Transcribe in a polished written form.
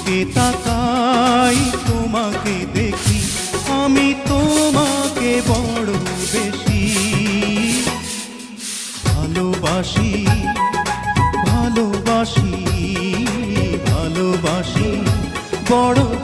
দিকে তাকাই তোমাকে দেখি, আমি তোমাকে বড় বেশি ভালোবাসি, ভালোবাসি, ভালোবাসি বড়।